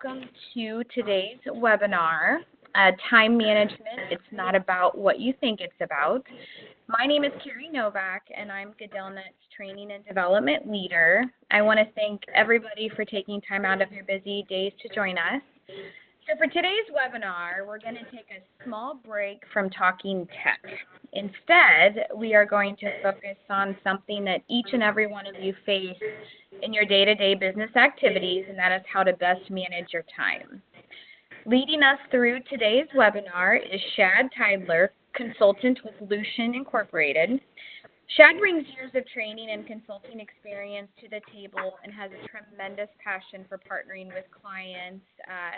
welcome to today's webinar, Time Management. It's not about what you think it's about. My name is Carrie Novak, and I'm GoodellNet's Training and Development Leader. I want to thank everybody for taking time out of your busy days to join us. So for today's webinar, we're going to take a small break from talking tech. Instead, we are going to focus on something that each and every one of you face in your day-to-day business activities, and that is how to best manage your time. Leading us through today's webinar is Shad Tidler, consultant with Lushin Incorporated. Shad brings years of training and consulting experience to the table and has a tremendous passion for partnering with clients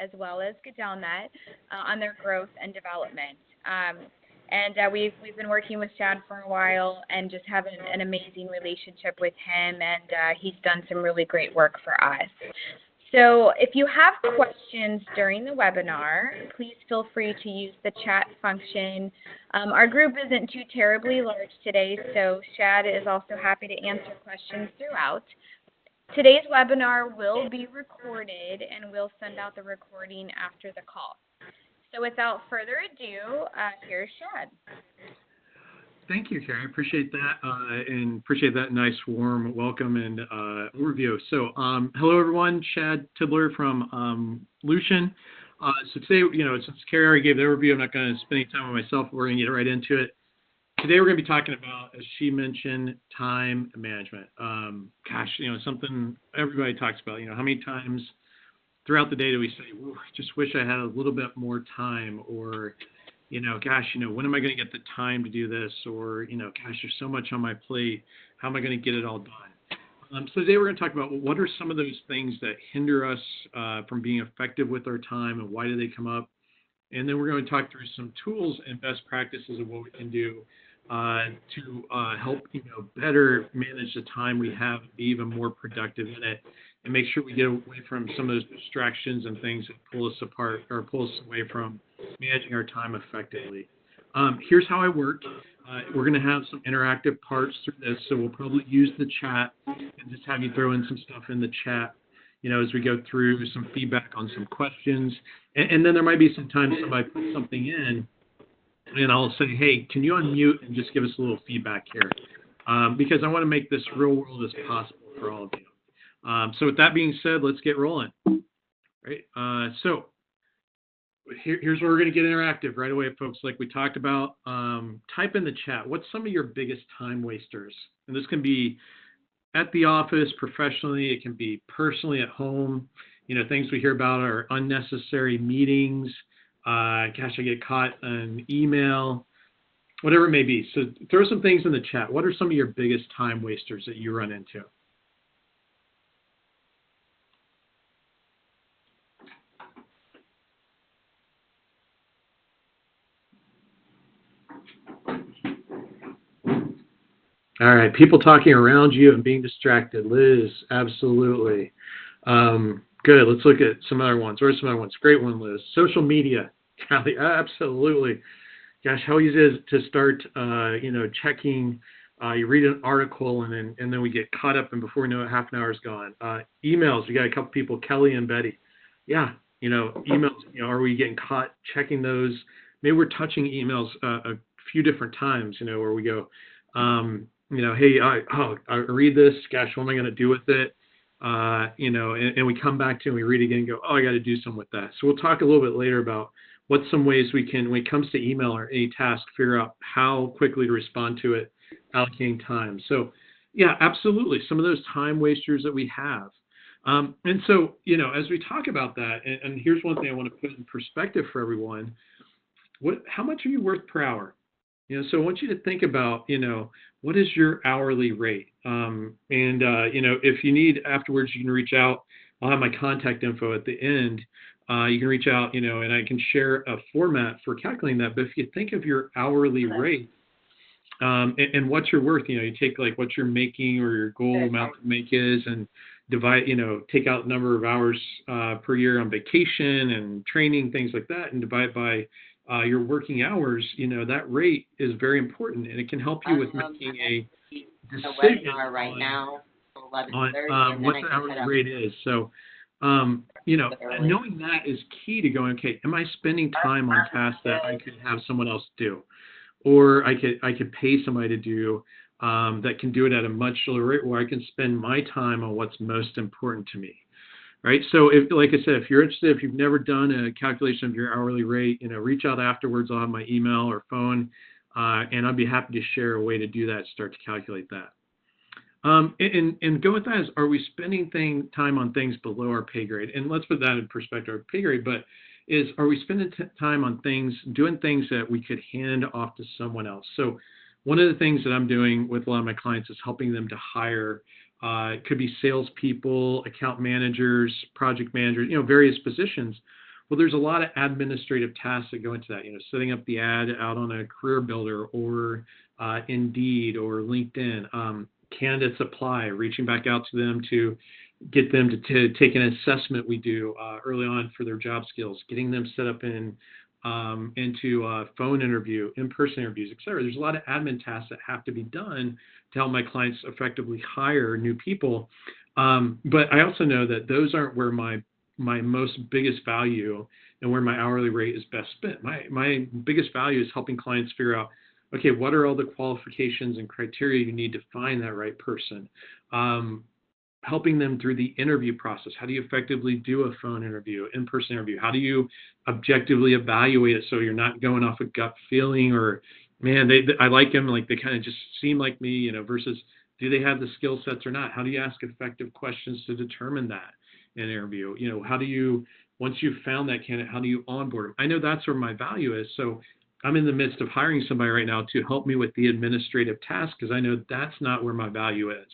as well as GoodellNet on their growth and development. We've been working with Shad for a while and just have an amazing relationship with him, and he's done some really great work for us. So if you have questions during the webinar, please feel free to use the chat function. Our group isn't too terribly large today, so Shad is also happy to answer questions throughout. Today's webinar will be recorded, and we'll send out the recording after the call. So without further ado, here's Shad. Thank you, Carrie. I appreciate that, and appreciate that nice, warm welcome and overview. So, hello, everyone. Shad Tidler from Lushin. So today, since Carrie already gave the overview, I'm not going to spend any time on myself. We're going to get right into it. Today, we're going to be talking about, as she mentioned, time management. Something everybody talks about. How many times throughout the day do we say, I just wish I had a little bit more time, or when am I going to get the time to do this? Or, there's so much on my plate. How am I going to get it all done? So today we're going to talk about what are some of those things that hinder us from being effective with our time, and why do they come up? And then we're going to talk through some tools and best practices of what we can do to help, better manage the time we have, be even more productive in it, and make sure we get away from some of those distractions and things that pull us apart or pull us away from managing our time effectively. Here's how I work. We're going to have some interactive parts through this, so we'll probably use the chat and just have you throw in some stuff in the chat, as we go through some feedback on some questions. And then there might be some times somebody puts something in, and I'll say, hey, can you unmute and just give us a little feedback here? Because I want to make this real world as possible for all of you. So with that being said, let's get rolling. Right. So here's where we're going to get interactive right away, folks. Like we talked about, type in the chat. What's some of your biggest time wasters? And this can be at the office, professionally. It can be personally at home. Things we hear about are unnecessary meetings. I get caught in email, whatever it may be. So throw some things in the chat. What are some of your biggest time wasters that you run into? All right, people talking around you and being distracted. Liz, absolutely. Good, let's look at some other ones. Where's some other ones? Great one, Liz. Social media. Callie, absolutely. Gosh, how easy is it to start, checking. You read an article and then we get caught up, and before we know it, half an hour is gone. Emails, we got a couple people, Kelly and Betty. Yeah, emails, are we getting caught checking those? Maybe we're touching emails a few different times, where we go, hey, I read this, gosh, what am I going to do with it? And we come back to it and we read it again and go, I got to do something with that. So we'll talk a little bit later about what's some ways we can, when it comes to email or any task, figure out how quickly to respond to it, allocating time. So yeah, absolutely. Some of those time wasters that we have. And so, as we talk about that, and here's one thing I want to put in perspective for everyone. How much are you worth per hour? So I want you to think about, what is your hourly rate? If you need afterwards, you can reach out. I'll have my contact info at the end. You can reach out, and I can share a format for calculating that. But if you think of your hourly rate and what you're worth, you take like what you're making or your goal amount to make is, and divide, take out the number of hours per year on vacation and training, things like that, and divide by your working hours, that rate is very important, and it can help you with making a decision right now, on what the hourly rate is. So Knowing that is key to going, okay, am I spending time on tasks that I could have someone else do? Or I could pay somebody to do that can do it at a much lower rate, where I can spend my time on what's most important to me, right? So, if, like I said, if you're interested, if you've never done a calculation of your hourly rate, reach out afterwards. I'll have my email or phone, and I'd be happy to share a way to do that, start to calculate that. And go with that is, are we spending time on things below our pay grade? And let's put that in perspective, our pay grade, but are we spending time on doing things that we could hand off to someone else? So one of the things that I'm doing with a lot of my clients is helping them to hire, it could be salespeople, account managers, project managers, various positions. Well, there's a lot of administrative tasks that go into that, setting up the ad out on a career builder or Indeed or LinkedIn. Candidates apply, reaching back out to them to get them to take an assessment we do early on for their job skills, getting them set up into phone interview, in-person interviews, et cetera. There's a lot of admin tasks that have to be done to help my clients effectively hire new people. But I also know that those aren't where my most biggest value and where my hourly rate is best spent. My biggest value is helping clients figure out, okay, what are all the qualifications and criteria you need to find that right person? Helping them through the interview process. How do you effectively do a phone interview, in-person interview? How do you objectively evaluate it so you're not going off a gut feeling or, man, I like them, like they kind of just seem like me, versus do they have the skill sets or not? How do you ask effective questions to determine that in an interview? How do you, once you've found that candidate, how do you onboard them? I know that's where my value is. So I'm in the midst of hiring somebody right now to help me with the administrative task, because I know that's not where my value is.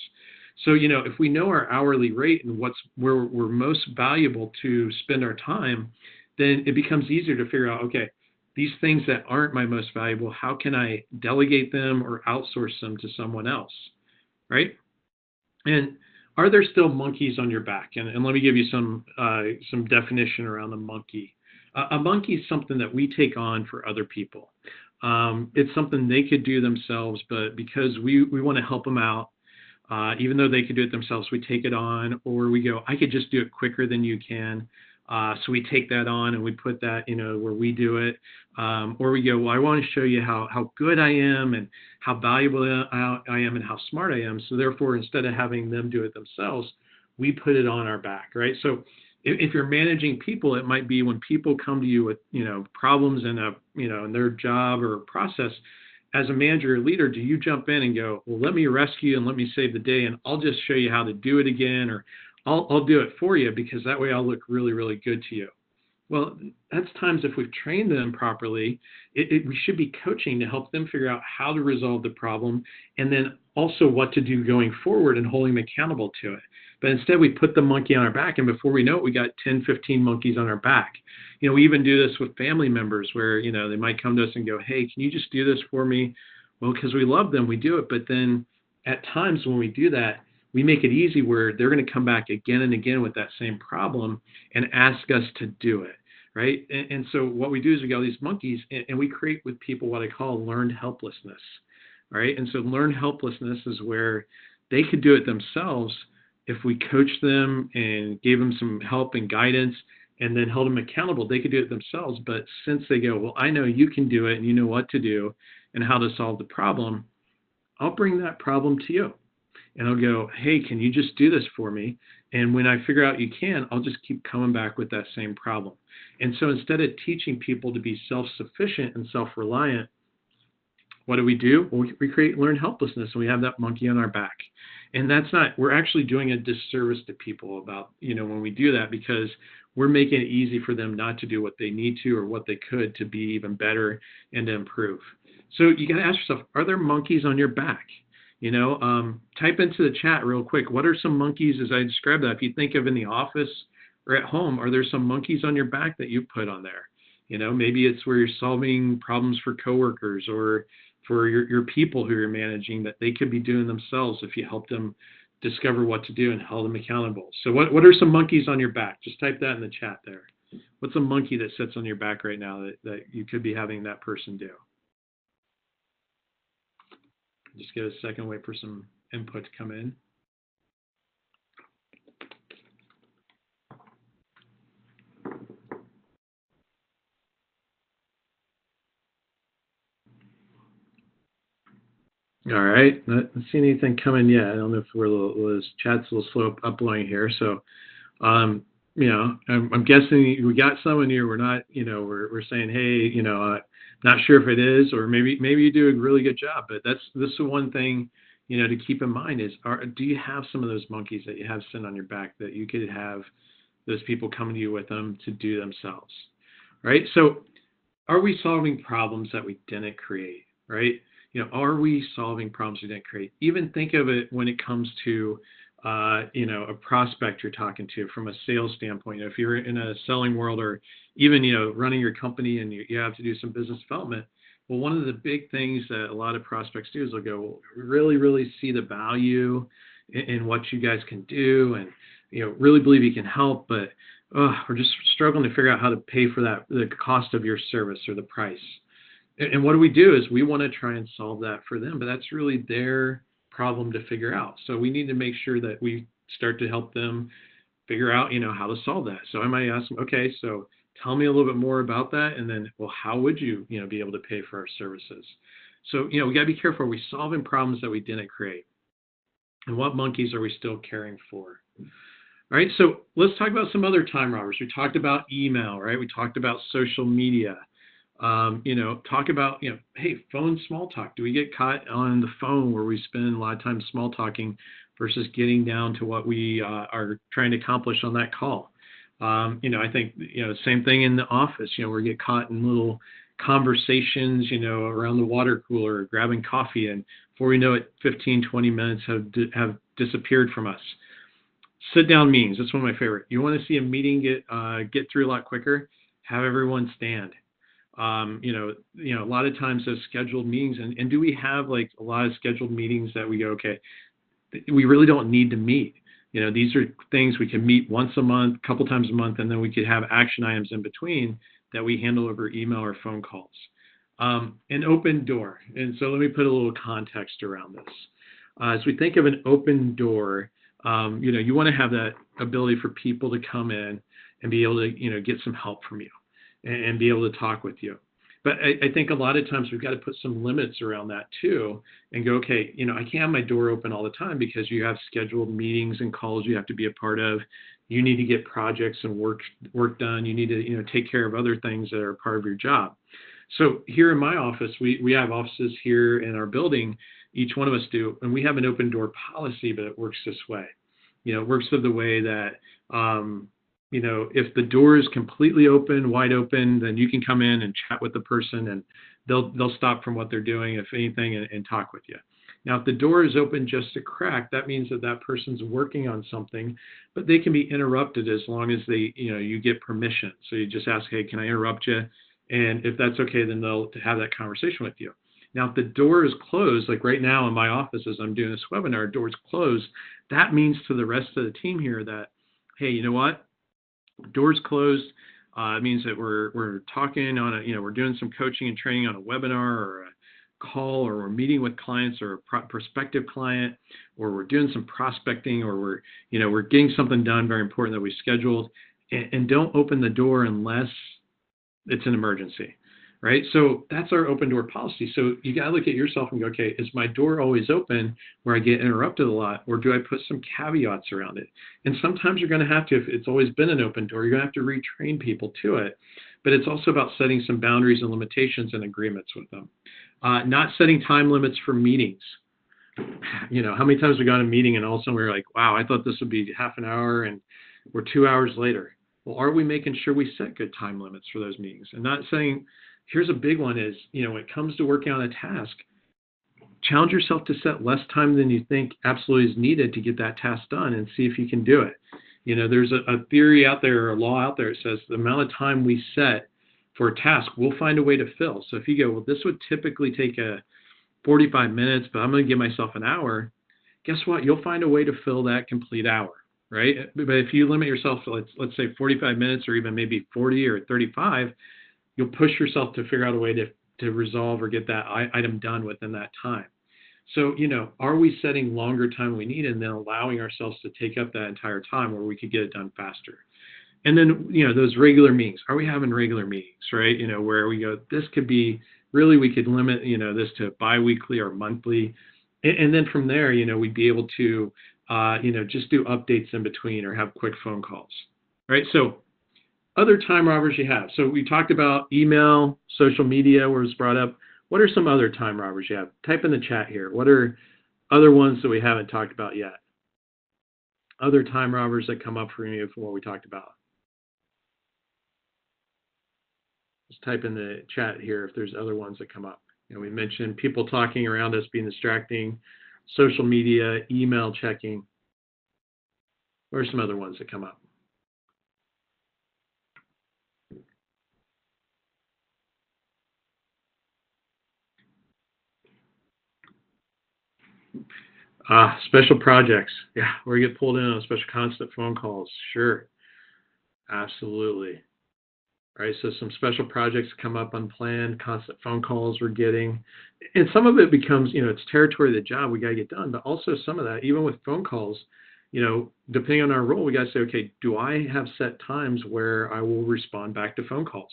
So, if we know our hourly rate and where we're most valuable to spend our time, then it becomes easier to figure out, okay, these things that aren't my most valuable, how can I delegate them or outsource them to someone else, right? And are there still monkeys on your back? And let me give you some definition around a monkey. A monkey is something that we take on for other people. It's something they could do themselves, but because we want to help them out, even though they could do it themselves, we take it on, or we go, I could just do it quicker than you can. So we take that on and we put that, where we do it. Or we go, well, I want to show you how good I am and how valuable I am and how smart I am. So therefore, instead of having them do it themselves, we put it on our back, right? So if you're managing people, it might be when people come to you with, problems in their job or process. As a manager or leader, do you jump in and go, well, let me rescue and let me save the day, and I'll just show you how to do it again, or I'll do it for you because that way I'll look really, really good to you? Well, that's times if we've trained them properly, we should be coaching to help them figure out how to resolve the problem and then also what to do going forward and holding them accountable to it. But instead, we put the monkey on our back, and before we know it, we got 10, 15 monkeys on our back. We even do this with family members where, they might come to us and go, hey, can you just do this for me? Well, because we love them, we do it. But then at times when we do that, we make it easy where they're going to come back again and again with that same problem and ask us to do it, right? And so what we do is we go these monkeys and we create with people what I call learned helplessness, right? And so learned helplessness is where they could do it themselves if we coach them and gave them some help and guidance and then held them accountable. They could do it themselves. But since they go, well, I know you can do it and you know what to do and how to solve the problem, I'll bring that problem to you. And I'll go, hey, can you just do this for me? And when I figure out you can, I'll just keep coming back with that same problem. And so instead of teaching people to be self-sufficient and self-reliant, what do? Well, we create learned helplessness, and we have that monkey on our back. And we're actually doing a disservice to people about, when we do that, because we're making it easy for them not to do what they need to or what they could to be even better and to improve. So you got to ask yourself, are there monkeys on your back? Type into the chat real quick. What are some monkeys as I describe that? If you think of in the office or at home, are there some monkeys on your back that you put on there? Maybe it's where you're solving problems for coworkers or for your people who you're managing that they could be doing themselves if you help them discover what to do and hold them accountable. So what are some monkeys on your back? Just type that in the chat there. What's a monkey that sits on your back right now that you could be having that person do? Just get a second, wait for some input to come in. All right. Not seeing anything coming yet. I don't know if this chat's a little slow uploading here. So, um, I'm guessing we got someone here. We're not, we're saying, hey, not sure if it is, or maybe you do a really good job. But this is one thing, to keep in mind is, do you have some of those monkeys that you have sitting on your back that you could have those people coming to you with them to do themselves, right? So, are we solving problems that we didn't create, right? Are we solving problems we didn't create? Even think of it when it comes to, a prospect you're talking to from a sales standpoint. If you're in a selling world, or even, running your company and you have to do some business development, well, one of the big things that a lot of prospects do is they'll go, well, we really, really see the value in what you guys can do, and really believe you can help, but we're just struggling to figure out how to pay for that, the cost of your service or the price. And what do? Is we want to try and solve that for them, but that's really their problem to figure out. So we need to make sure that we start to help them figure out, how to solve that. So I might ask them, okay, so tell me a little bit more about that, and then, well, how would you, be able to pay for our services? So, we got to be careful. Are we solving problems that we didn't create? And what monkeys are we still caring for? All right, so let's talk about some other time robbers. We talked about email, right? We talked about social media. Talk about, hey, phone small talk. Do we get caught on the phone where we spend a lot of time small talking versus getting down to what we are trying to accomplish on that call? I think, same thing in the office. We get caught in little conversations, around the water cooler, grabbing coffee, and before we know it, 15, 20 minutes have disappeared from us. Sit down meetings. That's one of my favorite. You want to see a meeting get through a lot quicker? Have everyone stand. A lot of times those scheduled meetings, and do we have like a lot of scheduled meetings that we go, okay, we really don't need to meet. These are things we can meet once a month, a couple times a month, and then we could have action items in between that we handle over email or phone calls. An open door. And so let me put a little context around this. As we think of an open door, you want to have that ability for people to come in and be able to, get some help from you and be able to talk with you. But I think a lot of times we've got to put some limits around that too, and go, okay, I can't have my door open all the time because you have scheduled meetings and calls you have to be a part of. You need to get projects and work done. You need to, take care of other things that are part of your job. So here in my office, we have offices here in our building. Each one of us do, and we have an open door policy, but it works this way. It works of the way that, if the door is completely open, wide open, then you can come in and chat with the person, and they'll stop from what they're doing, if anything, and talk with you. Now, if the door is open just a crack, that means that person's working on something, but they can be interrupted as long as you get permission. So you just ask, hey, can I interrupt you? And if that's okay, then they'll have that conversation with you. Now, if the door is closed, like right now in my office as I'm doing this webinar, door's closed, that means to the rest of the team here that, hey, you know what? Doors closed. It means that we're talking on we're doing some coaching and training on a webinar or a call, or we're meeting with clients or a prospective client, or we're doing some prospecting, or we're getting something done very important that we scheduled, and don't open the door unless it's an emergency. Right? So that's our open door policy. So you got to look at yourself and go, okay, is my door always open where I get interrupted a lot, or do I put some caveats around it? And sometimes you're going to have to, if it's always been an open door, you're going to have to retrain people to it. But it's also about setting some boundaries and limitations and agreements with them. Not setting time limits for meetings. How many times we got a meeting and all of a sudden we were like, wow, I thought this would be half an hour and we're 2 hours later. Well, are we making sure we set good time limits for those meetings? And not saying, here's a big one is, when it comes to working on a task, challenge yourself to set less time than you think absolutely is needed to get that task done, and see if you can do it. There's a theory out there, or a law out there that says the amount of time we set for a task, we'll find a way to fill. So if you go, well, this would typically take 45 minutes, but I'm going to give myself an hour, guess what? You'll find a way to fill that complete hour, right? But if you limit yourself to, let's say 45 minutes, or even maybe 40 or 35, you'll push yourself to figure out a way to resolve or get that item done within that time. So, are we setting longer time we need, and then allowing ourselves to take up that entire time where we could get it done faster? And then, those regular meetings. Are we having regular meetings, right? Where we go, this could be, really we could limit, this to biweekly or monthly. And then from there, we'd be able to, just do updates in between or have quick phone calls, right? So other time robbers you have. So we talked about email, social media was brought up. What are some other time robbers you have? Type in the chat here. What are other ones that we haven't talked about yet? Other time robbers that come up for you from what we talked about. Just type in the chat here if there's other ones that come up. We mentioned people talking around us being distracting, social media, email checking. What are some other ones that come up? Special projects. Yeah, where you get pulled in on special constant phone calls. Sure. Absolutely. Right. So some special projects come up unplanned, constant phone calls we're getting. And some of it becomes, it's territory of the job we got to get done. But also some of that, even with phone calls, depending on our role, we got to say, okay, do I have set times where I will respond back to phone calls?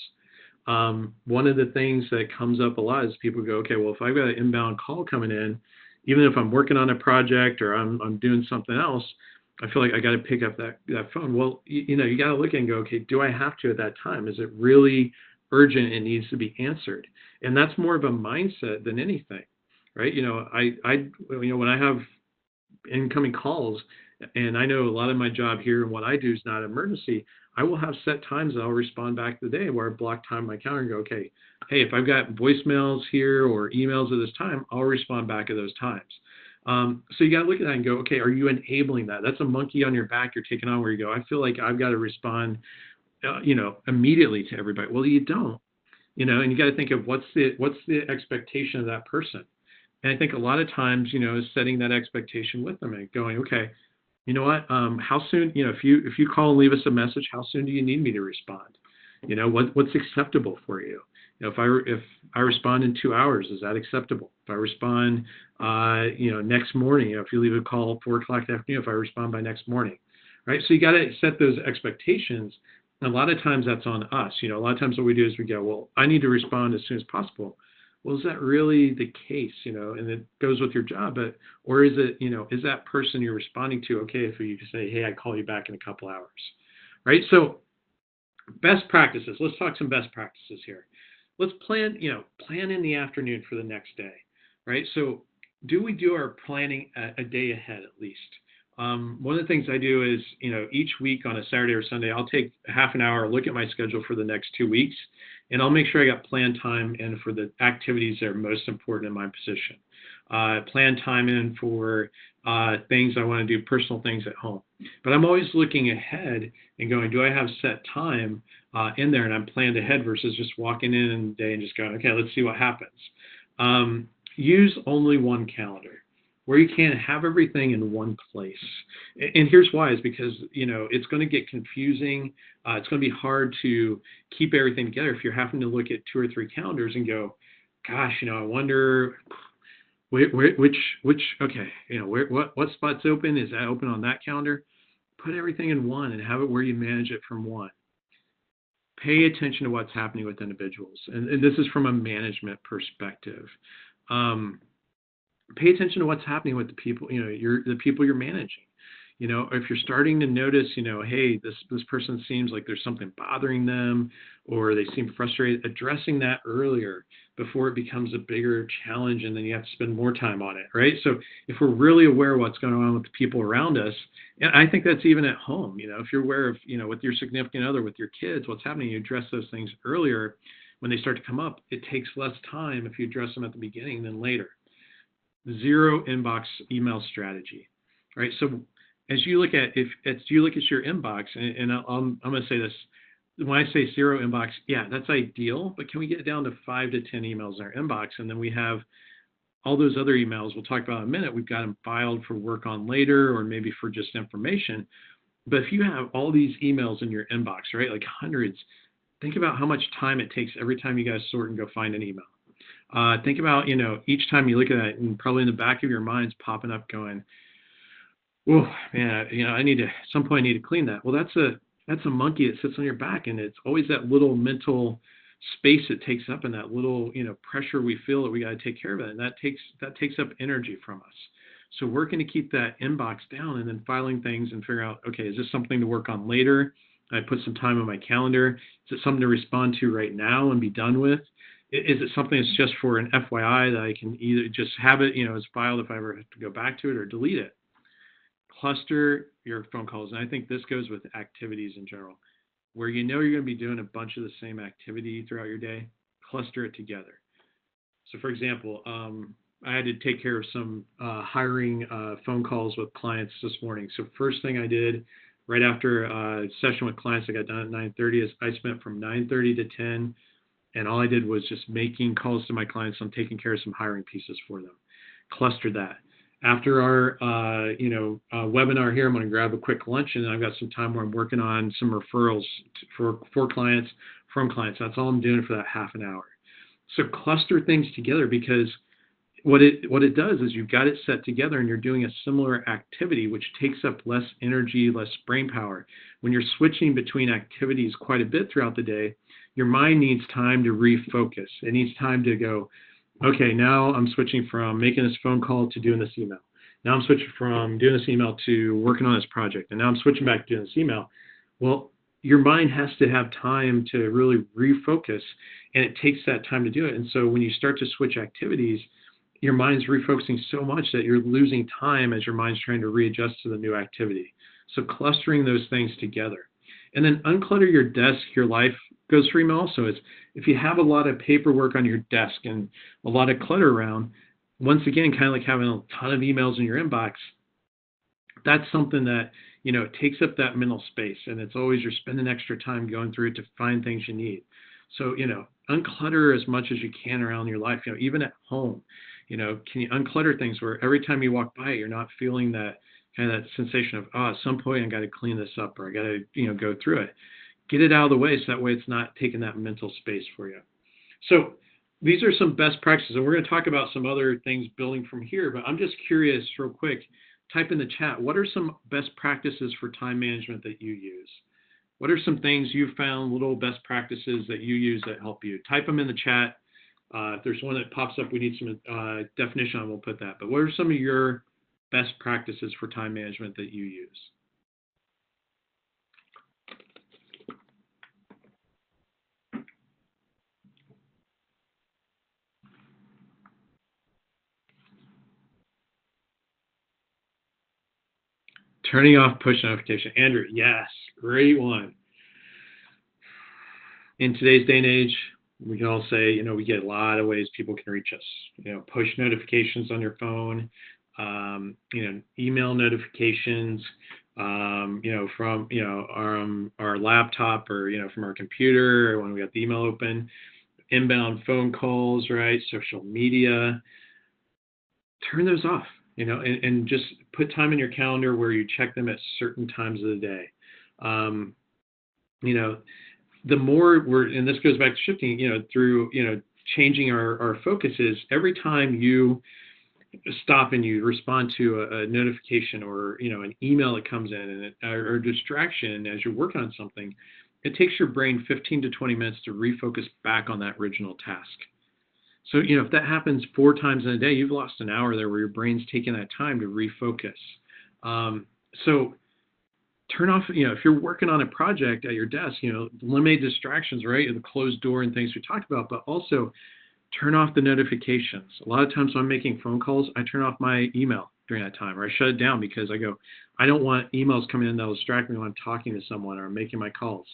One of the things that comes up a lot is people go, okay, well, if I've got an inbound call coming in, even if I'm working on a project or I'm doing something else, I feel like I got to pick up that phone. Well, you got to look and go, okay, do I have to at that time? Is it really urgent and needs to be answered? And that's more of a mindset than anything, right? When I have incoming calls, and I know a lot of my job here and what I do is not an emergency, I will have set times that I'll respond back to the day where I block time on my calendar and go, okay, hey, if I've got voicemails here or emails at this time, I'll respond back at those times. So you got to look at that and go, okay, are you enabling that? That's a monkey on your back you're taking on where you go, I feel like I've got to respond, immediately to everybody. Well, you don't, and you got to think of what's the expectation of that person. And I think a lot of times, is setting that expectation with them and going, okay, you know what? How soon? If you call and leave us a message, how soon do you need me to respond? What's acceptable for you? If I respond in 2 hours, is that acceptable? If I respond, next morning, if you leave a call at 4 o'clock in the afternoon, if I respond by next morning, right? So you got to set those expectations. And a lot of times that's on us. A lot of times what we do is we go, well, I need to respond as soon as possible. Well, is that really the case? And it goes with your job, or is it, is that person you're responding to okay if you say, hey, I call you back in a couple hours, right? So best practices. Let's talk some best practices here. Let's plan in the afternoon for the next day, right? So do we do our planning a day ahead at least? One of the things I do is, each week on a Saturday or Sunday, I'll take half an hour, look at my schedule for the next 2 weeks, and I'll make sure I got planned time in for the activities that are most important in my position. Plan time in for things I want to do, personal things at home. But I'm always looking ahead and going, do I have set time in there? And I'm planned ahead versus just walking in the day and just going, okay, let's see what happens. Use only one calendar where you can have everything in one place. And here's why, is because, it's going to get confusing. It's going to be hard to keep everything together if you're having to look at 2 or 3 calendars and go, gosh, I wonder which okay, what spot's open? Is that open on that calendar? Put everything in one and have it where you manage it from one. Pay attention to what's happening with individuals. And this is from a management perspective. Pay attention to what's happening with the people, the people you're managing. If you're starting to notice, hey, this person seems like there's something bothering them, or they seem frustrated, addressing that earlier before it becomes a bigger challenge and then you have to spend more time on it, right? So if we're really aware of what's going on with the people around us, and I think that's even at home, if you're aware of, with your significant other, with your kids, what's happening, you address those things earlier when they start to come up. It takes less time if you address them at the beginning than later. Zero inbox email strategy, right? So as you look at your inbox, and I'm going to say this, when I say zero inbox, yeah, that's ideal, but can we get down to 5 to 10 emails in our inbox, and then we have all those other emails we'll talk about in a minute, we've got them filed for work on later, or maybe for just information. But if you have all these emails in your inbox, right, like hundreds, think about how much time it takes every time you guys sort and go find an email. Think about, each time you look at that, and probably in the back of your mind's popping up going, oh man, I need to, at some point I need to clean that. Well, that's a monkey that sits on your back, and it's always that little mental space it takes up and that little, pressure we feel that we got to take care of it. And that takes up energy from us. So working to keep that inbox down and then filing things and figure out, okay, is this something to work on later? I put some time on my calendar. Is it something to respond to right now and be done with? Is it something that's just for an FYI that I can either just have it, as filed if I ever have to go back to it, or delete it? Cluster your phone calls. And I think this goes with activities in general. Where you're going to be doing a bunch of the same activity throughout your day, cluster it together. So for example, I had to take care of some hiring phone calls with clients this morning. So first thing I did right after a session with clients I got done at 9:30 is I spent from 9:30 to 10, and all I did was just making calls to my clients on taking care of some hiring pieces for them. Clustered that. After our webinar here, I'm going to grab a quick lunch, and then I've got some time where I'm working on some referrals for clients from clients. That's all I'm doing for that half an hour. So cluster things together, because what it does is you've got it set together and you're doing a similar activity, which takes up less energy, less brain power. When you're switching between activities quite a bit throughout the day, your mind needs time to refocus. It needs time to go, okay, now I'm switching from making this phone call to doing this email. Now I'm switching from doing this email to working on this project. And now I'm switching back to doing this email. Well, your mind has to have time to really refocus, and it takes that time to do it. And so when you start to switch activities, your mind's refocusing so much that you're losing time as your mind's trying to readjust to the new activity. So clustering those things together. And then unclutter your desk. Your life goes for email also. It's, if you have a lot of paperwork on your desk and a lot of clutter around, once again, kind of like having a ton of emails in your inbox, that's something that, it takes up that mental space, and it's always you're spending extra time going through it to find things you need. So, unclutter as much as you can around your life, even at home. Can you unclutter things where every time you walk by it, you're not feeling that kind of that sensation of, at some point I got to clean this up, or I got to, go through it. Get it out of the way so that way it's not taking that mental space for you. So these are some best practices, and we're going to talk about some other things building from here, but I'm just curious real quick, type in the chat, what are some best practices for time management that you use? What are some things you found, little best practices that you use that help you? Type them in the chat. If there's one that pops up we need some definition on, we'll put that. But what are some of your best practices for time management that you use? Turning off push notification. Andrew, yes, great one. In today's day and age, we can all say, we get a lot of ways people can reach us. Push notifications on your phone, email notifications, from our laptop, or from our computer when we got the email open, inbound phone calls, right? Social media. Turn those off. And just put time in your calendar where you check them at certain times of the day. The more and this goes back to shifting, through, changing our focuses, every time you stop and you respond to a notification or, an email that comes in or a distraction as you're working on something, it takes your brain 15 to 20 minutes to refocus back on that original task. So, if that happens 4 times in a day, you've lost an hour there where your brain's taking that time to refocus. So turn off, if you're working on a project at your desk, eliminate distractions, right? The closed door and things we talked about, but also turn off the notifications. A lot of times when I'm making phone calls, I turn off my email during that time, or I shut it down because I don't want emails coming in that will distract me when I'm talking to someone or making my calls.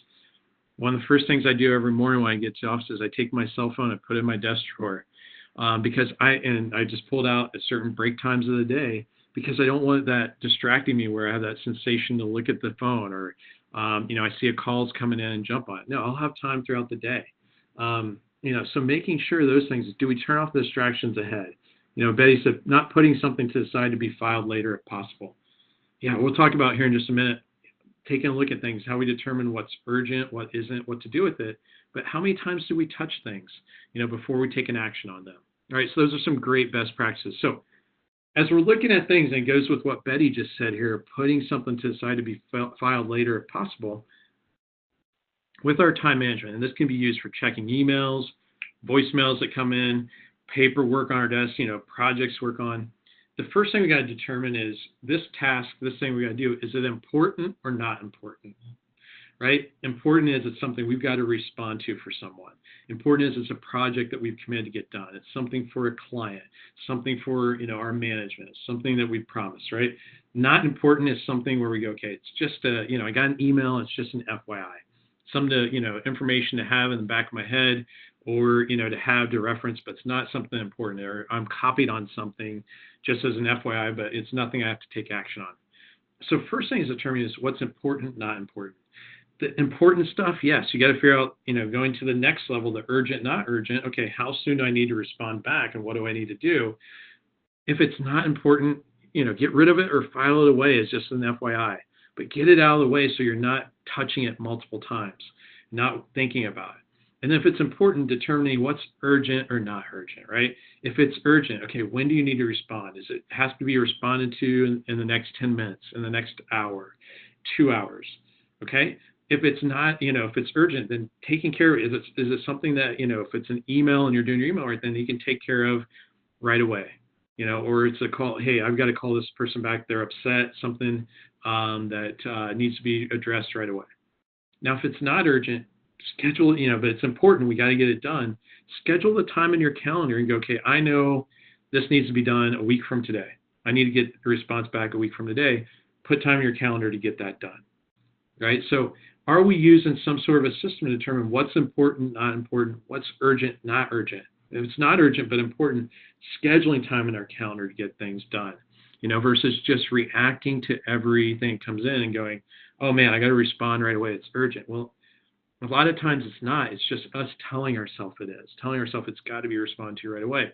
One of the first things I do every morning when I get to the office is I take my cell phone and put it in my desk drawer, because I just pulled out at certain break times of the day, because I don't want that distracting me where I have that sensation to look at the phone, or I see a call's coming in and jump on it. No, I'll have time throughout the day. So making sure those things, do we turn off the distractions ahead? Betty said not putting something to the side to be filed later if possible. Yeah, we'll talk about here in just a minute, taking a look at things, how we determine what's urgent, what isn't, what to do with it, but how many times do we touch things, before we take an action on them? All right, so those are some great best practices. So as we're looking at things, and it goes with what Betty just said here, putting something to the side to be filed later if possible, with our time management, and this can be used for checking emails, voicemails that come in, paperwork on our desk, projects work on. The first thing we got to determine is this task, this thing we got to do, is it important or not important? Right? Important is it's something we've got to respond to for someone. Important is it's a project that we've committed to get done. It's something for a client, something for our management, something that we promised, right? Not important is something where we go, okay, it's just I got an email, it's just an FYI, some information to have in the back of my head, or to have to reference, but it's not something important. Or I'm copied on something just as an FYI, but it's nothing I have to take action on. So first thing is determining is what's important, not important. The important stuff, yes, you got to figure out, going to the next level, the urgent, not urgent. Okay, how soon do I need to respond back, and what do I need to do? If it's not important, get rid of it or file it away as just an FYI. But get it out of the way so you're not touching it multiple times, not thinking about it. And if it's important, determining what's urgent or not urgent, right? If it's urgent, okay, when do you need to respond? It has to be responded to in the next 10 minutes, in the next hour, 2 hours, okay? If it's not, if it's urgent, then taking care of it. Is it something that, if it's an email and you're doing your email right, then you can take care of right away, or it's a call, hey, I've got to call this person back. They're upset, something that needs to be addressed right away. Now, if it's not urgent, schedule it, but it's important. We got to get it done. Schedule the time in your calendar and go, okay, I know this needs to be done a week from today. I need to get a response back a week from today. Put time in your calendar to get that done, right? So are we using some sort of a system to determine what's important, not important, what's urgent, not urgent? If it's not urgent but important, scheduling time in our calendar to get things done, versus just reacting to everything that comes in and going, oh man, I got to respond right away. It's urgent. Well, a lot of times it's not. It's just us telling ourselves it is, telling ourselves it's got to be responded to right away.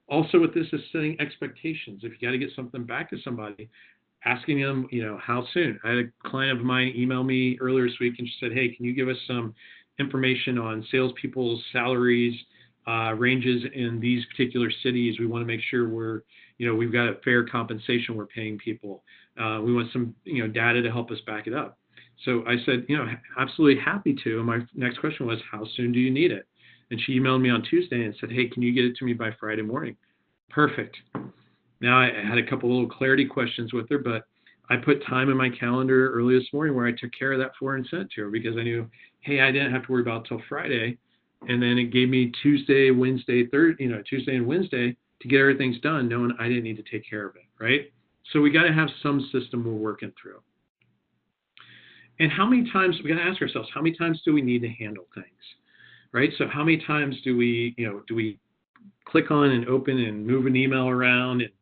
Also with this is setting expectations. If you got to get something back to somebody, asking them, how soon. I had a client of mine email me earlier this week, and she said, hey, can you give us some information on salespeople's salaries, ranges in these particular cities? We want to make sure we've got a fair compensation we're paying people. We want some, data to help us back it up. So I said, absolutely happy to. And my next question was, how soon do you need it? And she emailed me on Tuesday and said, hey, can you get it to me by Friday morning? Perfect. Now, I had a couple little clarity questions with her, but I put time in my calendar early this morning where I took care of that for her and sent it to her because I knew, hey, I didn't have to worry about it till Friday. And then it gave me Tuesday, Wednesday, Tuesday and Wednesday to get everything done, knowing I didn't need to take care of it, right? So we got to have some system we're working through. And how many times, we got to ask ourselves, how many times do we need to handle things, right? So how many times do we click on and open and move an email around and,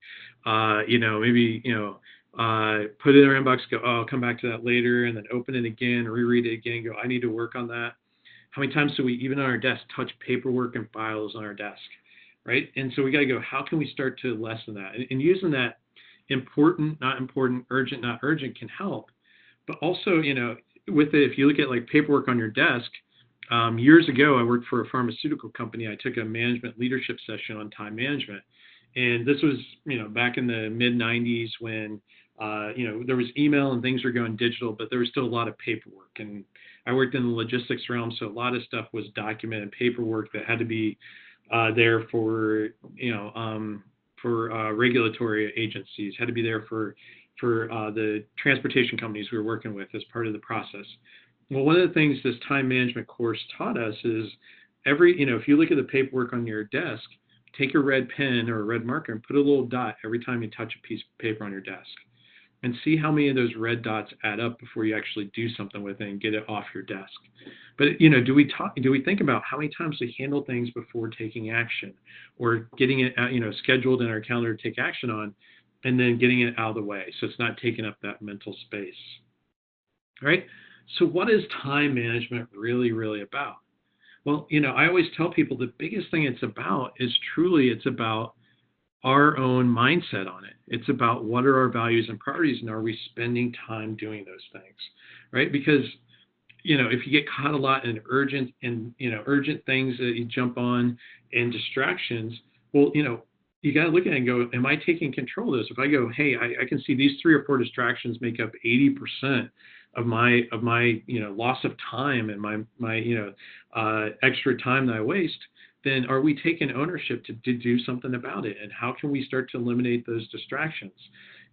maybe, put it in our inbox, go, oh, I'll come back to that later, and then open it again, reread it again, go, I need to work on that. How many times do we, even on our desk, touch paperwork and files on our desk, right? And so we got to go, how can we start to lessen that? And using that important, not important, urgent, not urgent can help. But also, with it, if you look at like paperwork on your desk, years ago, I worked for a pharmaceutical company. I took a management leadership session on time management. And this was, back in the mid 90s when, there was email and things were going digital, but there was still a lot of paperwork. And I worked in the logistics realm, so a lot of stuff was documented paperwork that had to be there for, regulatory agencies, had to be there for the transportation companies we were working with as part of the process. Well, one of the things this time management course taught us is if you look at the paperwork on your desk, take a red pen or a red marker and put a little dot every time you touch a piece of paper on your desk and see how many of those red dots add up before you actually do something with it and get it off your desk. But, do we think about how many times we handle things before taking action or getting it, scheduled in our calendar to take action on, and then getting it out of the way so it's not taking up that mental space, right? So what is time management really, really about? Well, I always tell people the biggest thing it's about it's about our own mindset on it. It's about what are our values and priorities, and are we spending time doing those things, right? Because, if you get caught a lot in urgent things that you jump on and distractions, well, you got to look at it and go, am I taking control of this? If I go, hey, I can see these 3 or 4 distractions make up 80% of my loss of time and my extra time that I waste, then are we taking ownership to do something about it? And how can we start to eliminate those distractions?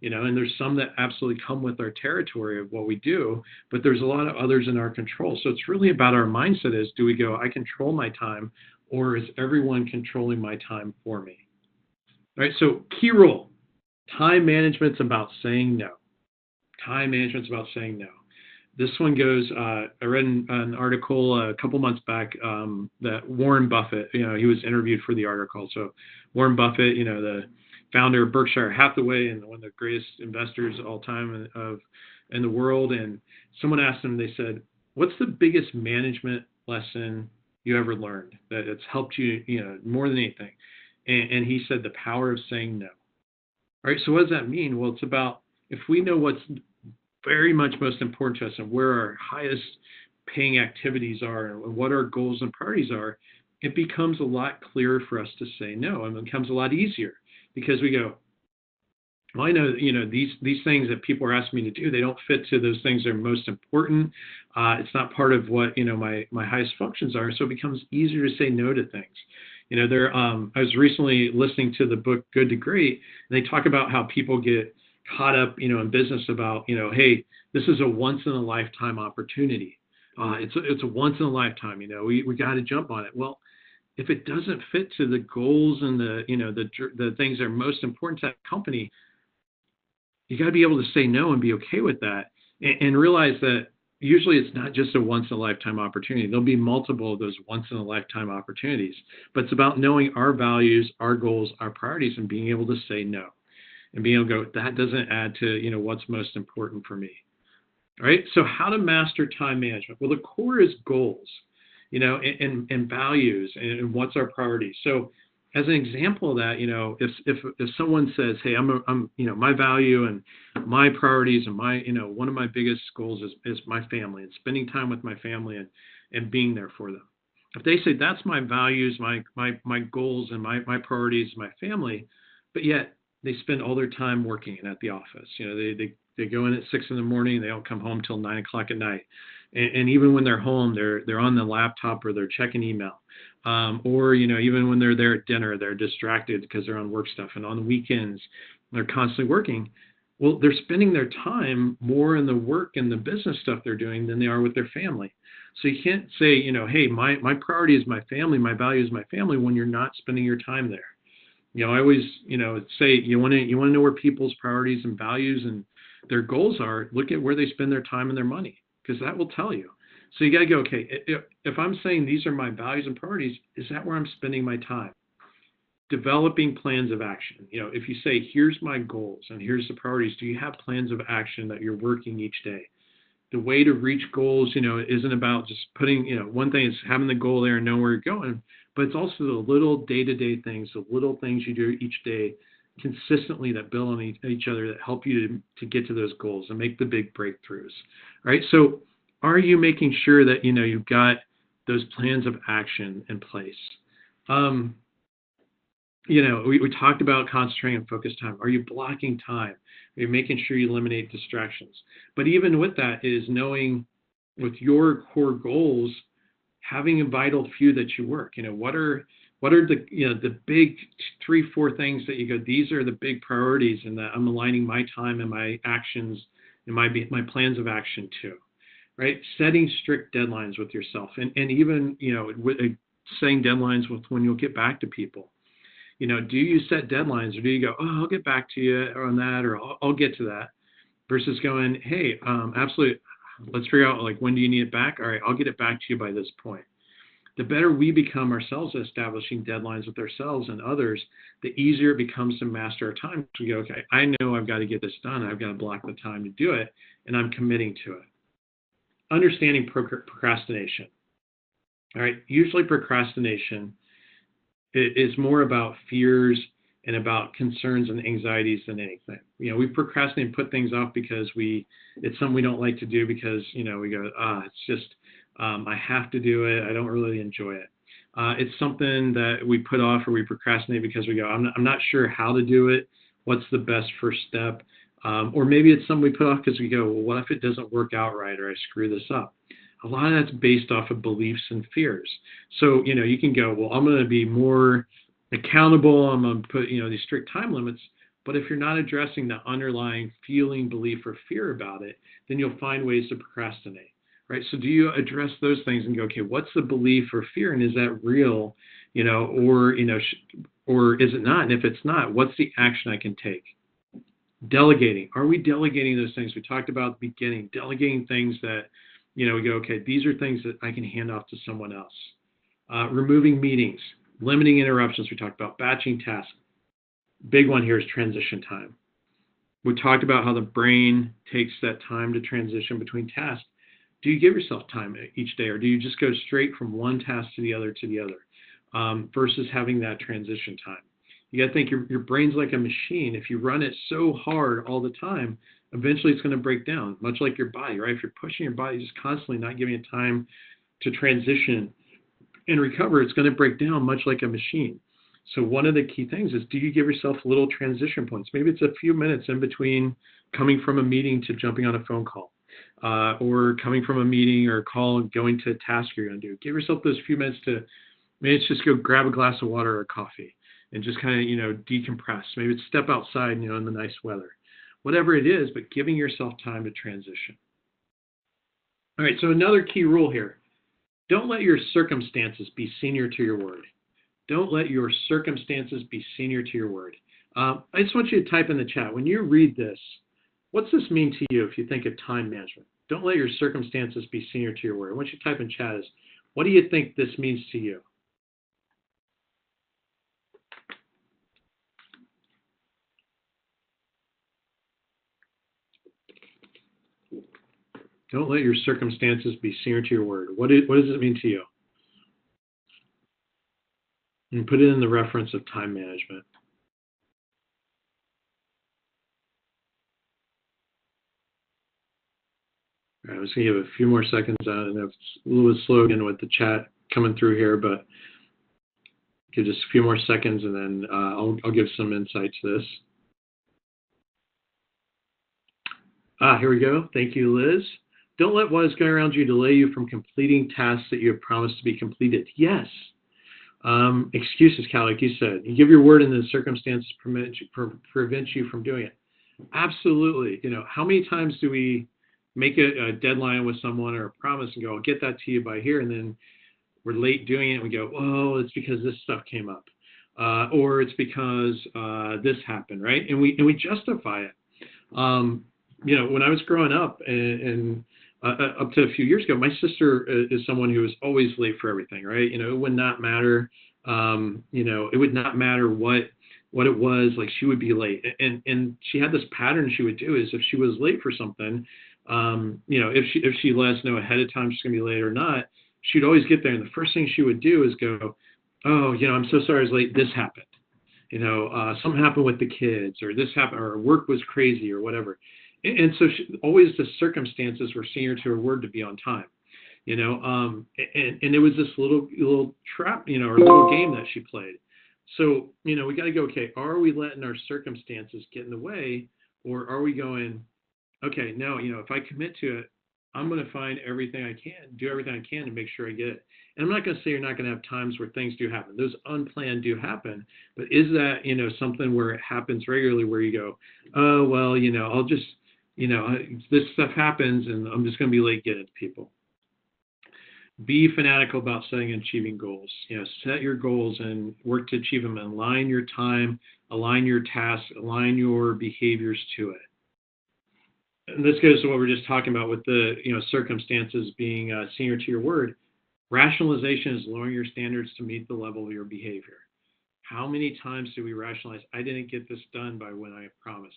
And there's some that absolutely come with our territory of what we do, but there's a lot of others in our control. So it's really about our mindset is, do we go, I control my time, or is everyone controlling my time for me? Right? So key rule, time management's about saying no. Time management's about saying no. This one goes, I read an article a couple months back that Warren Buffett, he was interviewed for the article. So Warren Buffett, the founder of Berkshire Hathaway and one of the greatest investors of all time in the world. And someone asked him, they said, what's the biggest management lesson you ever learned that it's helped you, more than anything? And he said, the power of saying no. All right, so what does that mean? Well, it's about if we know what's very much most important to us and where our highest paying activities are and what our goals and priorities are, it becomes a lot clearer for us to say no, and it becomes a lot easier because we go, well, I know, these things that people are asking me to do, they don't fit to those things that are most important. It's not part of what, my highest functions are. So it becomes easier to say no to things. I was recently listening to the book Good to Great, and they talk about how people get caught up, in business about, hey, this is a once in a lifetime opportunity. It's a once in a lifetime, we got to jump on it. Well, if it doesn't fit to the goals and the things that are most important to that company, you got to be able to say no and be okay with that, and realize that usually it's not just a once in a lifetime opportunity. There'll be multiple of those once in a lifetime opportunities, but it's about knowing our values, our goals, our priorities, and being able to say no and being able to go, that doesn't add to, what's most important for me. All right. So how to master time management? Well, the core is goals, and values and what's our priorities. So as an example of that, if someone says, hey, I'm my value and my priorities and my, one of my biggest goals is my family and spending time with my family and being there for them. If they say that's my values, my goals and my priorities, my family, but yet they spend all their time working at the office. They go in at 6 a.m. They don't come home till 9 o'clock at night. And even when they're home, they're on the laptop or they're checking email. Or, even when they're there at dinner, they're distracted because they're on work stuff. And on the weekends, they're constantly working. Well, they're spending their time more in the work and the business stuff they're doing than they are with their family. So you can't say, hey, my priority is my family, my value is my family when you're not spending your time there. I always, say you want to know where people's priorities and values and their goals are. Look at where they spend their time and their money, because that will tell you. So you got to go, okay, if I'm saying these are my values and priorities, is that where I'm spending my time? Developing plans of action. If you say, here's my goals and here's the priorities, do you have plans of action that you're working each day? The way to reach goals, isn't about just putting, one thing is having the goal there and knowing where you're going, but it's also the little day-to-day things, the little things you do each day consistently that build on each other that help you to get to those goals and make the big breakthroughs, right? So are you making sure that, you've got those plans of action in place? We talked about concentrating and focus time. Are you blocking time? Are you making sure you eliminate distractions? But even with that is knowing with your core goals, having a vital few that you work. What are the the big 3-4 things that you go, these are the big priorities and that I'm aligning my time and my actions and my plans of action to, right? Setting strict deadlines with yourself and even, setting deadlines with when you'll get back to people. Do you set deadlines or do you go, oh, I'll get back to you on that, or I'll get to that, versus going, hey, absolutely, let's figure out when do you need it back? All right, I'll get it back to you by this point. The better we become ourselves at establishing deadlines with ourselves and others, the easier it becomes to master our time. We go, okay, I know I've got to get this done. I've got to block the time to do it, and I'm committing to it. Understanding procrastination. All right, usually procrastination is more about fears and about concerns and anxieties than anything. We procrastinate and put things off because it's something we don't like to do because, we go, it's just, I have to do it. I don't really enjoy it. It's something that we put off or we procrastinate because we go, I'm not sure how to do it. What's the best first step? Or maybe it's something we put off because we go, well, what if it doesn't work out right or I screw this up? A lot of that's based off of beliefs and fears. So, you can go, well, I'm going to be more accountable. I'm going to put, these strict time limits. But if you're not addressing the underlying feeling, belief, or fear about it, then you'll find ways to procrastinate, right? So do you address those things and go, okay, what's the belief or fear, and is that real, or is it not? And if it's not, what's the action I can take? Delegating. Are we delegating those things? We talked about at the beginning, delegating things that, we go, okay, these are things that I can hand off to someone else. Removing meetings, limiting interruptions. We talked about batching tasks. Big one here is transition time. We talked about how the brain takes that time to transition between tasks. Do you give yourself time each day, or do you just go straight from one task to the other versus having that transition time? You got to think your brain's like a machine. If you run it so hard all the time, eventually it's going to break down, much like your body, right? If you're pushing your body just constantly, not giving it time to transition and recover, it's going to break down much like a machine. So one of the key things is, do you give yourself little transition points? Maybe it's a few minutes in between coming from a meeting to jumping on a phone call, or coming from a meeting or a call and going to a task you're going to do. Give yourself those few minutes to, maybe it's just go grab a glass of water or coffee and just kind of, decompress. Maybe it's step outside, in the nice weather. Whatever it is, but giving yourself time to transition. All right, so another key rule here. Don't let your circumstances be senior to your word. Don't let your circumstances be senior to your word. I just want you to type in the chat. When you read this, what's this mean to you if you think of time management? Don't let your circumstances be senior to your word. I want you to type in chat is, what do you think this means to you? Don't let your circumstances be senior to your word. What does it mean to you? And put it in the reference of time management. All right, I'm just going to give a few more seconds out, and it's a little bit slow again with the chat coming through here, but give just a few more seconds, and then I'll give some insight to this. Here we go. Thank you, Liz. Don't let what is going around you delay you from completing tasks that you have promised to be completed. Yes. Excuses, Cal, like you said. You give your word and the circumstances prevent you from doing it. Absolutely. How many times do we make a deadline with someone or a promise and go, I'll get that to you by here, and then we're late doing it and we go, oh, it's because this stuff came up. Or it's because this happened, right? And we justify it. When I was growing up and up to a few years ago, my sister is someone who was always late for everything, right? It would not matter, it would not matter what it was, like she would be late. And she had this pattern she would do is if she was late for something, if she let us know ahead of time she's going to be late or not, she'd always get there. And the first thing she would do is go, oh, I'm so sorry I was late. This happened. Something happened with the kids, or this happened, or work was crazy, or whatever. And so always the circumstances were senior to her word to be on time, and it was this little trap, or little game that she played. So, we got to go, okay, are we letting our circumstances get in the way, or are we going, okay, no, if I commit to it, I'm going to find everything I can, do everything I can to make sure I get it. And I'm not going to say you're not going to have times where things do happen. Those unplanned do happen. But is that, something where it happens regularly where you go, oh, well, I'll just, this stuff happens and I'm just going to be late getting it to people. Be fanatical about setting and achieving goals. Set your goals and work to achieve them. Align your time, align your tasks, align your behaviors to it. And this goes to what we're just talking about with the circumstances being senior to your word. Rationalization is lowering your standards to meet the level of your behavior. How many times do we rationalize, I didn't get this done by when I promised?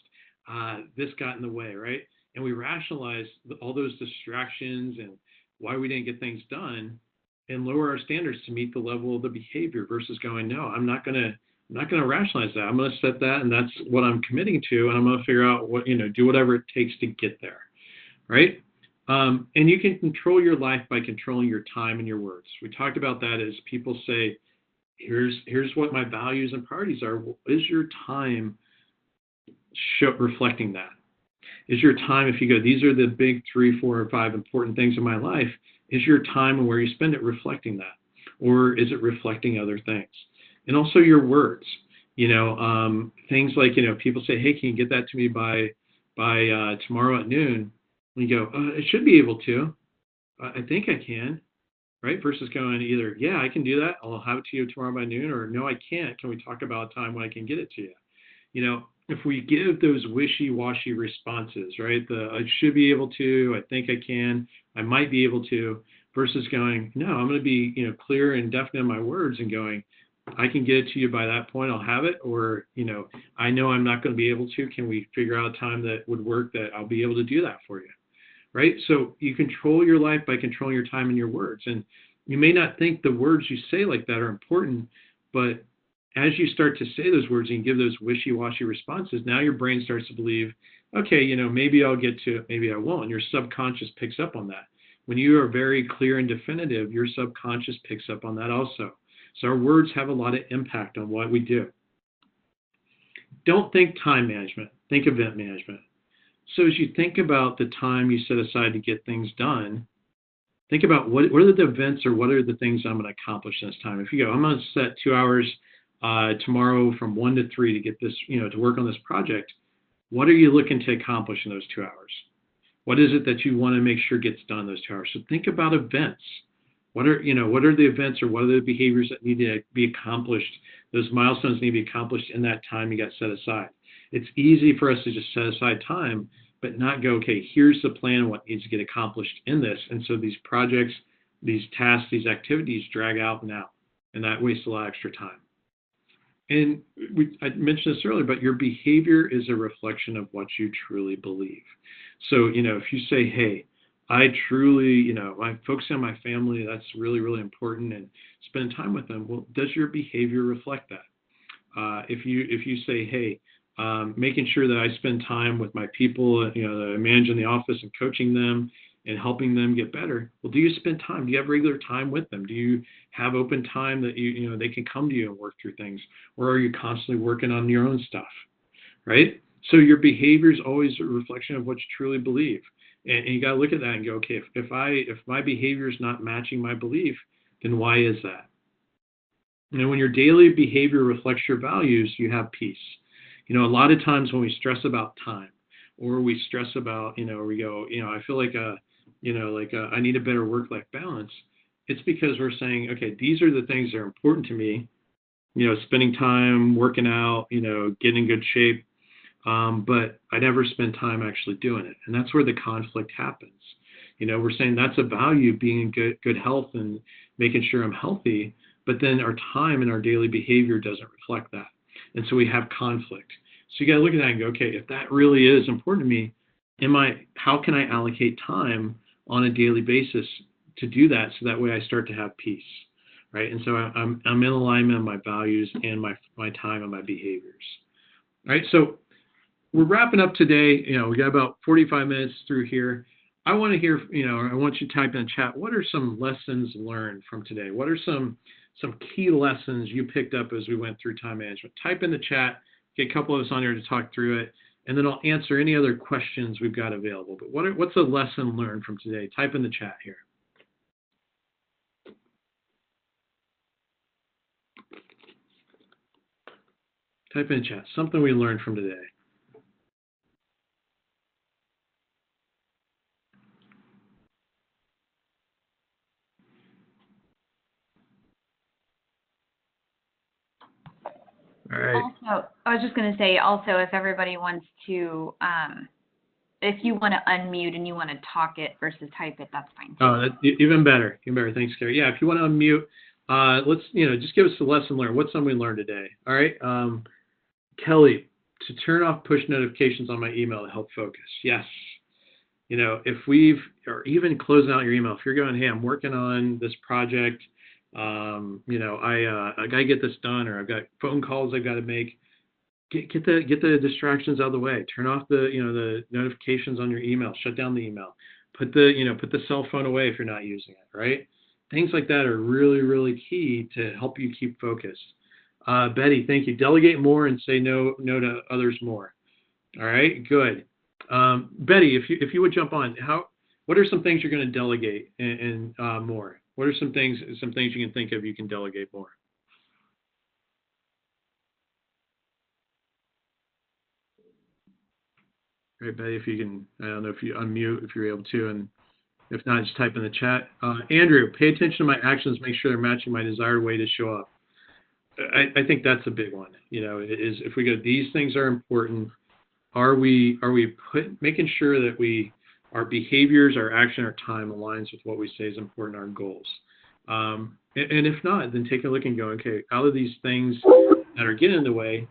This got in the way, right? And we rationalize all those distractions and why we didn't get things done and lower our standards to meet the level of the behavior versus going, no, I'm not going to rationalize that. I'm going to set that, and that's what I'm committing to, and I'm going to figure out what, do whatever it takes to get there, right? And you can control your life by controlling your time and your words. We talked about that as people say, here's what my values and priorities are. Well, is your time reflecting that? Is your time, if you go, these are the big 3, 4, or 5 important things in my life, is your time and where you spend it reflecting that? Or is it reflecting other things? And also your words, things like, people say, hey, can you get that to me by tomorrow at noon? And you go, I should be able to. I think I can, right? Versus going either, yeah, I can do that. I'll have it to you tomorrow by noon, or no, I can't. Can we talk about a time when I can get it to you? If we give those wishy-washy responses, right? I should be able to, I think I can, I might be able to, versus going, no, I'm going to be, clear and definite in my words and going, I can get it to you by that point, I'll have it, or, I know I'm not going to be able to. Can we figure out a time that would work that I'll be able to do that for you? Right? So you control your life by controlling your time and your words. And you may not think the words you say like that are important, but as you start to say those words and give those wishy-washy responses, now your brain starts to believe, okay, maybe I'll get to it, maybe I won't. And your subconscious picks up on that. When you are very clear and definitive, your subconscious picks up on that also. So our words have a lot of impact on what we do. Don't think time management, think event management. So as you think about the time you set aside to get things done, think about what are the events or what are the things I'm going to accomplish in this time. If you go, I'm going to set 2 hours tomorrow from 1 to 3 to get this, to work on this project. What are you looking to accomplish in those 2 hours? What is it that you want to make sure gets done in those 2 hours? So think about events. What are the events or what are the behaviors that need to be accomplished? Those milestones need to be accomplished in that time you got set aside. It's easy for us to just set aside time, but not go, okay, here's the plan, what needs to get accomplished in this. And so these projects, these tasks, these activities drag out now, and that wastes a lot of extra time. And I mentioned this earlier, but your behavior is a reflection of what you truly believe. So, if you say, hey, I truly, I'm focusing on my family, that's really, really important, and spend time with them, well, does your behavior reflect that? If you say, hey, making sure that I spend time with my people, that I manage in the office and coaching them and helping them get better. Well, do you spend time? Do you have regular time with them? Do you have open time that they can come to you and work through things? Or are you constantly working on your own stuff, right? So your behavior is always a reflection of what you truly believe. And you got to look at that and go, okay, if my behavior is not matching my belief, then why is that? And when your daily behavior reflects your values, you have peace. A lot of times when we stress about time, or we stress about, or we go, I feel like I need a better work-life balance. It's because we're saying, okay, these are the things that are important to me. Spending time, working out, getting in good shape. But I never spend time actually doing it, and that's where the conflict happens. We're saying that's a value, being in good health and making sure I'm healthy, but then our time and our daily behavior doesn't reflect that. And so we have conflict. So you got to look at that and go, okay, if that really is important to me, how can I allocate time on a daily basis to do that, so that way I start to have peace, right? And so I'm in alignment with my values and my time and my behaviors, right? So we're wrapping up today. We got about 45 minutes through here. I want to hear, I want you to type in the chat, what are some lessons learned from today? What are some key lessons you picked up as we went through time management? Type in the chat, get a couple of us on here to talk through it, and then I'll answer any other questions we've got available. But what's a lesson learned from today? Type in the chat here. Type in the chat, something we learned from today. All right. Also, I was just going to say, also, if everybody wants to, if you want to unmute and you want to talk it versus type it, that's fine. Oh, that's even better. Even better. Thanks, Carrie. Yeah, if you want to unmute, let's, just give us the lesson learned. What's something we learned today? All right. Kelly, to turn off push notifications on my email to help focus. Yes. Or even closing out your email, if you're going, hey, I'm working on this project, I got to get this done, or I've got phone calls I've got to make. Get the distractions out of the way. Turn off the notifications on your email. Shut down the email. Put the cell phone away if you're not using it. Right? Things like that are really, really key to help you keep focused. Betty, thank you. Delegate more and say no to others more. All right, good. Betty, if you would jump on, what are some things you're going to delegate and more? What are some things you can think of you can delegate more? All right, Betty, if you can, I don't know if you unmute if you're able to, and if not, just type in the chat. Andrew, pay attention to my actions, make sure they're matching my desired way to show up. I think that's a big one. Is if we go, these things are important. Are we making sure that our behaviors, our action, our time aligns with what we say is important, our goals. And if not, then take a look and go, okay, out of these things that are getting in the way,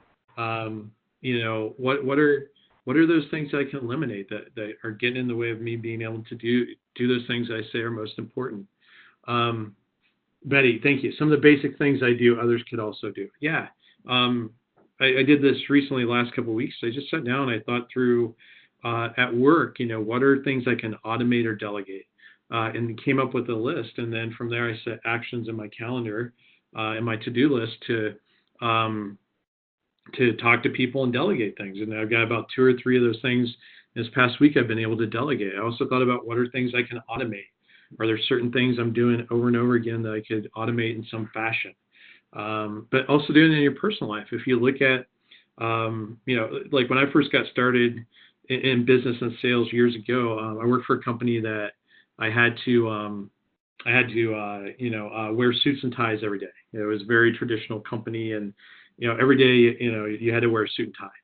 what are those things that I can eliminate that are getting in the way of me being able to do those things I say are most important? Betty, thank you. Some of the basic things I do, others could also do. Yeah. I did this recently, last couple of weeks. I just sat down and I thought through at work, what are things I can automate or delegate? And came up with a list. And then from there, I set actions in my calendar and my to-do list to talk to people and delegate things. And I've got about 2 or 3 of those things this past week I've been able to delegate. I also thought about what are things I can automate. Are there certain things I'm doing over and over again that I could automate in some fashion? But also doing it in your personal life. If you look at, like when I first got started in business and sales years ago, I worked for a company that I had to wear suits and ties every day. It was a very traditional company, and every day you had to wear a suit and tie.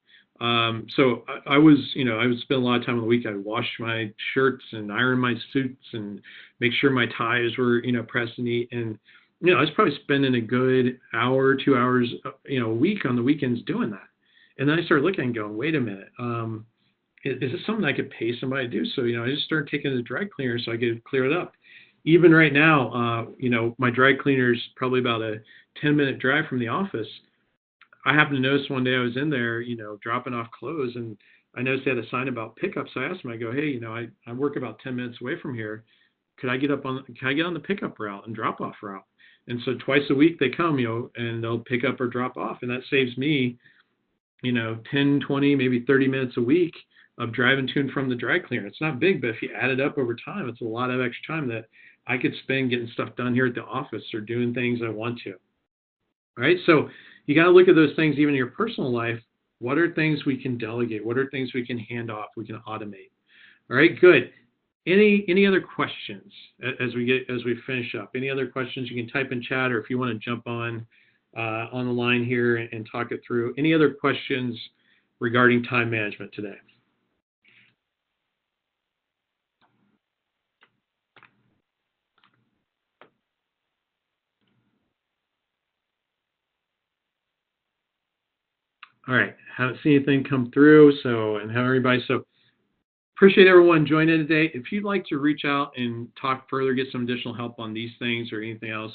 So I would spend a lot of time on the week. I'd wash my shirts and iron my suits and make sure my ties were pressed and neat. And I was probably spending a good hour, 2 hours, a week on the weekends doing that. And then I started looking and going, wait a minute, is this something I could pay somebody to do? So, I just started taking it to the dry cleaner so I could clear it up. Even right now, my dry cleaner is probably about a 10-minute drive from the office. I happened to notice one day I was in there, dropping off clothes, and I noticed they had a sign about pickup. So I asked them, I go, hey, I work about 10 minutes away from here. Can I get on the pickup route and drop off route? And so twice a week they come, and they'll pick up or drop off. And that saves me, 10, 20, maybe 30 minutes a week of driving to and from the dry cleaner. It's not big, but if you add it up over time, it's a lot of extra time that I could spend getting stuff done here at the office or doing things I want to. All right. So you got to look at those things even in your personal life. What are things we can delegate? What are things we can hand off? We can automate. All right. Good. Any other questions as we finish up? Any other questions? You can type in chat, or if you want to jump on the line here and talk it through. Any other questions regarding time management today? All right, haven't seen anything come through, and have everybody. So appreciate everyone joining today. If you'd like to reach out and talk further, get some additional help on these things or anything else,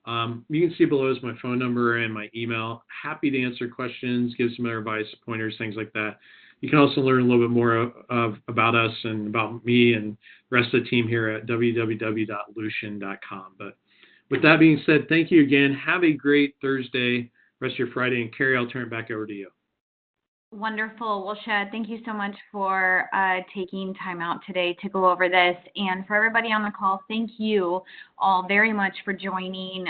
you can see below is my phone number and my email. Happy to answer questions, give some other advice, pointers, things like that. You can also learn a little bit more about us and about me and the rest of the team here at www.lushin.com. But with that being said, thank you again. Have a great Thursday, rest of your Friday. And Carrie, I'll turn it back over to you. Wonderful. Well, Shad, thank you so much for taking time out today to go over this. And for everybody on the call, thank you all very much for joining.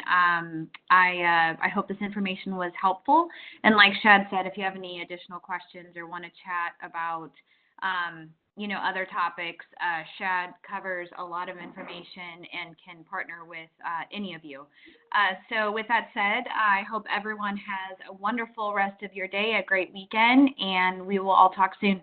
I hope this information was helpful. And like Shad said, if you have any additional questions or want to chat about other topics, Shad covers a lot of information and can partner with any of you. So with that said, I hope everyone has a wonderful rest of your day, a great weekend, and we will all talk soon.